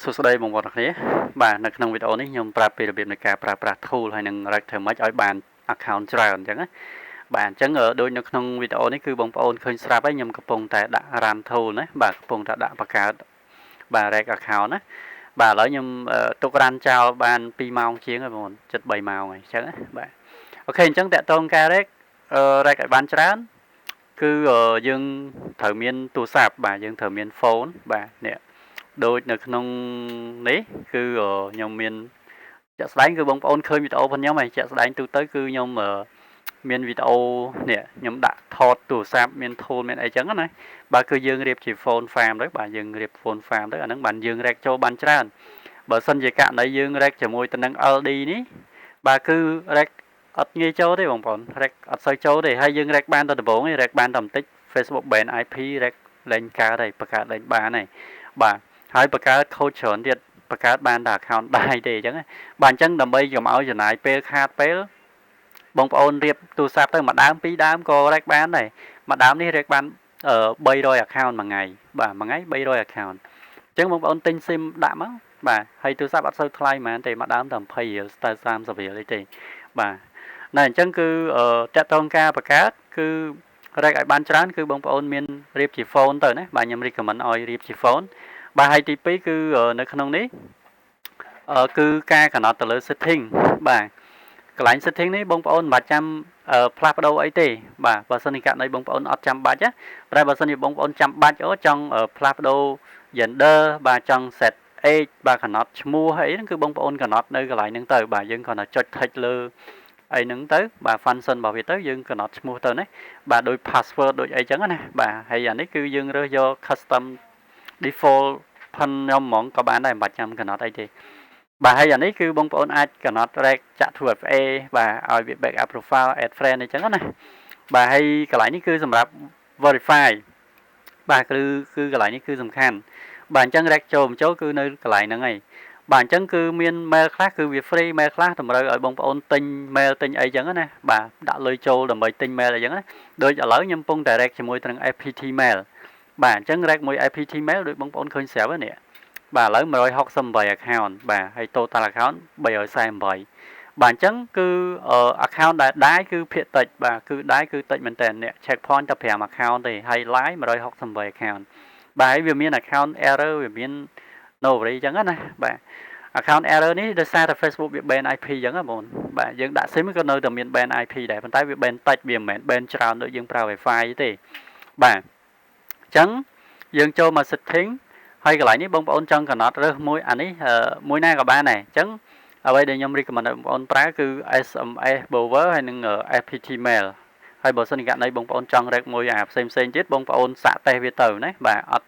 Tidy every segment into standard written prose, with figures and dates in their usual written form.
សួស្តីបងប្អូនទាំងគ្នាបាទនៅក្នុងវីដេអូនេះខ្ញុំប្រាប់ពីរបៀបនៃការប្រើប្រាស់ tool ហើយនឹង rect ធ្វើម៉េចឲ្យបាន account ច្រើនអញ្ចឹងណាបាទអញ្ចឹងដូចនៅក្នុងវីដេអូនេះគឺបងប្អូនឃើញស្រាប់ហើយខ្ញុំកំពុងតែដាក់ run tool ណាបាទកំពុងតែដាក់បង្កើតបាទ rect account ណាបាទឥឡូវខ្ញុំទុក run ចោលបាន2ម៉ោងជាងហើយបងប្អូនជិត3ម៉ោងហើយអញ្ចឹងណាបាទអូខេអញ្ចឹងតាក់ទងការ rect ឲ្យបានច្រើនគឺយើងត្រូវមានទូរស័ព្ទបាទយើងត្រូវមាន phone បាទនេះដូចនៅក្នុងនេះគឺខ្ញុំមានជាក់ស្ដែងគឺបងប្អូនឃើញវីដេអូរបស់ខ្ញុំហើយជាក់ស្ដែងទូទៅគឺខ្ញុំមានវីដេអូនេះខ្ញុំដាក់ថតទូរស័ព្ទមាន tool មានអីចឹងណាបើគឺយើងរៀបជា phone farm ទៅបាទយើងរៀប phone farm ទៅអាហ្នឹងបានយើង rect ចូលបានច្រើនបើសិនជាករណីយើង rect ជាមួយទៅនឹង LD នេះបាទគឺ rect អត់ងាយចូលទេបងប្អូន rect អត់សូវចូលទេហើយយើង rect បានតែដំបូងឯង rect បានតែបន្តិច Facebook ban IP rect លែងកើតហើយបង្កើតលែងបានហើយបាទហើយបង្កើតខូចច្រើនទៀតបង្កើតបានតែ account ដែរទេអញ្ចឹងបាទអញ្ចឹងដើម្បីកុំឲ្យចំណាយពេលខាតពេលបងប្អូនរៀបទូរស័ព្ទទៅមួយដើមពីរដើមក៏ rect បានដែរមួយដើមនេះ rect បាន300 account មួយថ្ងៃបាទមួយថ្ងៃ300 account អញ្ចឹងបងប្អូនទិញ SIM ដាក់មកបាទហើយទូរស័ព្ទអត់សូវថ្លៃហ្មងទេមួយដើមតែ20រៀលទៅ30រៀលអីទេបាទណែអញ្ចឹងគឺតាក់ទងការបង្កើតគឺ rect ឲ្យបានច្រើនគឺបងប្អូនមានរៀបជា phone ទៅណាបាទខ្ញុំ recommend ឲ្យរៀបជា phone បាទហើយទី2គឺនៅក្នុងនេះគឺការកំណត់ទៅលើ setting បាទកន្លែង setting នេះបងប្អូនមិនបាច់ចាំផ្លាស់ប្ដូរអីទេបាទបើសិនជាករណីបងប្អូនអត់ចាំបាច់ណាតែបើសិនជាបងប្អូនចាំបាច់ចង់ផ្លាស់ប្ដូរ gender បាទចង់ set age បាទកំណត់ឈ្មោះអីហ្នឹងគឺបងប្អូនកំណត់នៅកន្លែងហ្នឹងទៅបាទយើងគ្រាន់តែចុច tick លើអីហ្នឹងទៅបាទ function របស់វាទៅយើងកំណត់ឈ្មោះទៅណាបាទដោយ password ដូចអីចឹងណាបាទហើយអានេះគឺយើងរើសយក custom default ផិនខ្ញុំហ្មងក៏បានដែរមិនបាច់ចាំកំណត់អីទេបាទហើយអានេះគឺបងប្អូនអាចកំណត់ rect ចាក់ 2FA បាទឲ្យវា backup profile add friend អីចឹងណាបាទហើយកន្លែងនេះគឺសម្រាប់ verify បាទគឺកន្លែងនេះគឺសំខាន់បាទអញ្ចឹង rect ចូលមិនចូលគឺនៅកន្លែងហ្នឹងហើយបាទអញ្ចឹងគឺមាន mail ខ្លះគឺវា free mail ខ្លះតម្រូវឲ្យបងប្អូនទិញ mail ទិញអីចឹងណាបាទដាក់លុយចូលដើម្បីទិញ mail អីចឹងណាដូចឥឡូវខ្ញុំកំពុងតែ rect ជាមួយនឹង FPT mail បាទអញ្ចឹង rect មួយ FPT mail ដូចបងប្អូនឃើញស្រាប់ហ្នឹងបាទឥឡូវ168 account បាទហើយ total account 348បាទអញ្ចឹងគឺ account ដែលគឺភាគតិចបាទគឺគឺតិចមែនតើអ្នក check point តែ5 account ទេហើយ live 168 account បាទហើយវាមាន account error វាមាន no worry អញ្ចឹងណាបាទ account error នេះដោយសារតែ Facebook វា ban IP អញ្ចឹងណាបងបាទយើងដាក់ SIM ក៏នៅតែមាន ban IP ដែរប៉ុន្តែវា ban តិចវាមិនមែន ban ច្រើនដូចយើងប្រើ Wi-Fi ទេបាទអញ្ចឹងយើងចូលមក setting ហើយកន្លែងនេះបងប្អូនចង់កំណត់រើសមួយអានេះមួយណាក៏បានដែរអញ្ចឹងអ្វីដែលខ្ញុំ recommend ឲ្យបងប្អូនប្រើគឺ SMS Bower ហើយនិង FPT mail ហើយបើសិនជាករណីបងប្អូនចង់ rect មួយផ្សេងទៀតបងប្អូនសាកតេស្តវាទៅណាបាទអត់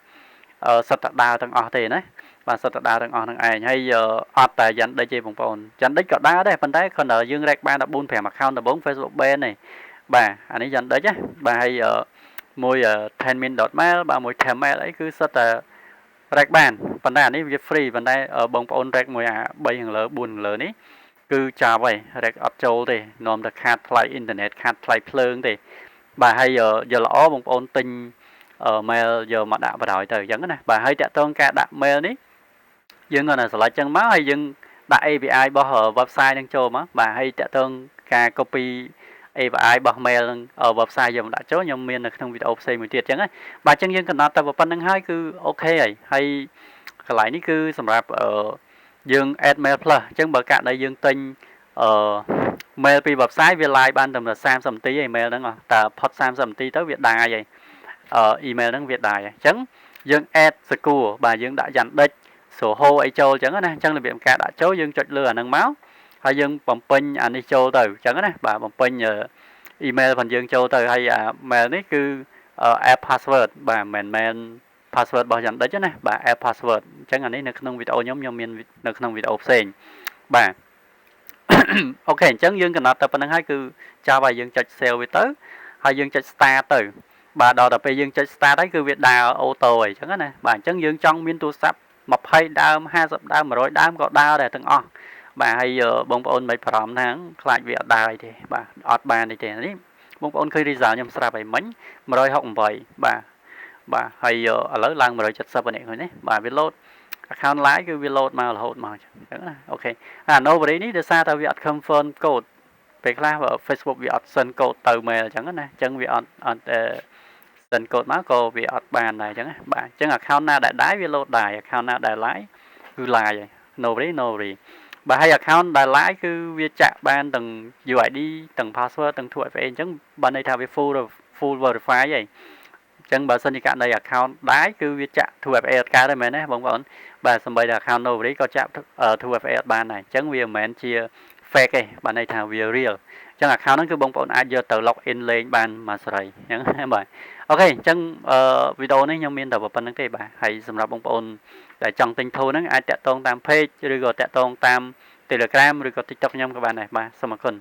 សិតតែដើរទាំងអស់ទេណាបាទសិតតែដើរទាំងអស់នឹងឯងហើយអត់តែយ៉ាន់ដេចទេបងប្អូនយ៉ាន់ដេចក៏ដើរដែរប៉ុន្តែគ្រាន់តែយើង rect បានតែ 4-5 account ដំបូង Facebook ban ទេបាទអានេះយ៉ាន់ដេចណាបាទហើយមួយ 10min.mail បាទមួយ Tmail អីគឺសិតតែ rect បានប៉ុន្តែអានេះវា free ប៉ុន្តែបងប្អូន rect មួយអា3ខាងលើ4ខាងលើនេះគឺចាប់ហើយ rect អត់ចូលទេនាំតែខាតថ្លៃអ៊ីនធឺណិតខាតថ្លៃភ្លើងទេបាទហើយយកល្អបងប្អូនទិញ mail យកមកដាក់បណ្ដោយទៅអញ្ចឹងណាបាទហើយតាក់ទងការដាក់ mail នេះយើងគាត់តែ select ចឹងមកហើយយើងដាក់ API របស់ website នឹងចូលមកបាទហើយតាក់ទងការ copy API របស់ mail នឹង website យកមកដាក់ចូលខ្ញុំមាននៅក្នុងវីដេអូផ្សេងមួយទៀតអញ្ចឹងណាបាទអញ្ចឹងយើងកំណត់តែប៉ុណ្្នឹងហើយគឺអូខេហើយកន្លែងនេះគឺសម្រាប់យើង add mail plus អញ្ចឹងបើករណីយើងទិញmail ពី website វា live បានតែ30នាទីឯ mail ហ្នឹងតែផុត30នាទីទៅវាដាយហើយemail ហ្នឹងវាដាយហើយអញ្ចឹងយើង add secure បាទយើងដាក់យ៉ាងដេចSoho អីចូលអញ្ចឹងណាអញ្ចឹងរបៀបការដាក់ចូលយើងចុចលើអាហ្នឹងមកហើយយើងបំពេញអានេះចូលទៅអញ្ចឹងណាបាទបំពេញemail របស់យើងចូលទៅហើយmail នេះគឺ add password បាទមិនមែន password របស់យ៉ាងដេចណាបាទ add password អញ្ចឹងអានេះនៅក្នុងវីដេអូខ្ញុំមាននៅក្នុងវីដេអូផ្សេងបាទអូខេអញ្ចឹងយើងកំណត់តែប៉ុណ្្នឹងហើយគឺចាប់ហើយយើងចុច save វាទៅហើយយើងចុច start ទៅបាទដល់តែពេលយើងចុច start ហើយគឺវាដើរអូតូអីចឹងណាបាទអញ្ចឹងយើងចង់មានទូរស័ព្ទ20ដើម50ដើម100ដើមក៏ដើរដែរទាំងអស់បាទហើយបងប្អូនមិនបារម្ភថាខ្លាចវាអត់ដើរទេបាទអត់បានទេនេះបងប្អូនឃើញ result ខ្ញុំស្រាប់ហើយមិញ168បាទហើយឥឡូវឡើង170នេះឃើញទេបាទវា load account lái គឺវា load មករហូតមកអញ្ចឹងណាអូខេអា Nobody នេះដោយសារតែវាអត់ confirm code ពេលខ្លះ Facebook វាអត់ send code ទៅ mail អញ្ចឹងណាអញ្ចឹងវាអត់ send code មកក៏វាអត់បានដែរអញ្ចឹងណាបាទអញ្ចឹង account ណាដែលដែរវា load ដែរ account ណាដែល live គឺ live ហើយ Nobody បាទហើយ account ដែល live គឺវាចាក់បានទាំង UID ទាំង password ទាំង 2FA អញ្ចឹងបានន័យថាវា full verify ហើយអញ្ចឹងបើសិនជាករណី account ដែរគឺវាចាក់ 2FA អត់កើតទេមែនទេបងប្អូនបាទសម្បីតែ account Nobody ក៏ចាក់ 2FA អត់បានដែរអញ្ចឹងវាមិនមែនជា fake ទេបានន័យថាវា real អញ្ចឹង account ហ្នឹងគឺបងប្អូនអាចយកទៅ log in លេងបានមួយសេរីអញ្ចឹងបាទអូខេអញ្ចឹងវីដេអូនេះខ្ញុំមានតែប៉ុណ្្នឹងទេបាទហើយសម្រាប់បងប្អូនដែលចង់ទិញ tool ហ្នឹងអាចតាក់ទងតាម page ឬក៏តាក់ទងតាម Telegram ឬក៏ TikTok ខ្ញុំក៏បានដែរបាទសូមអរគុណ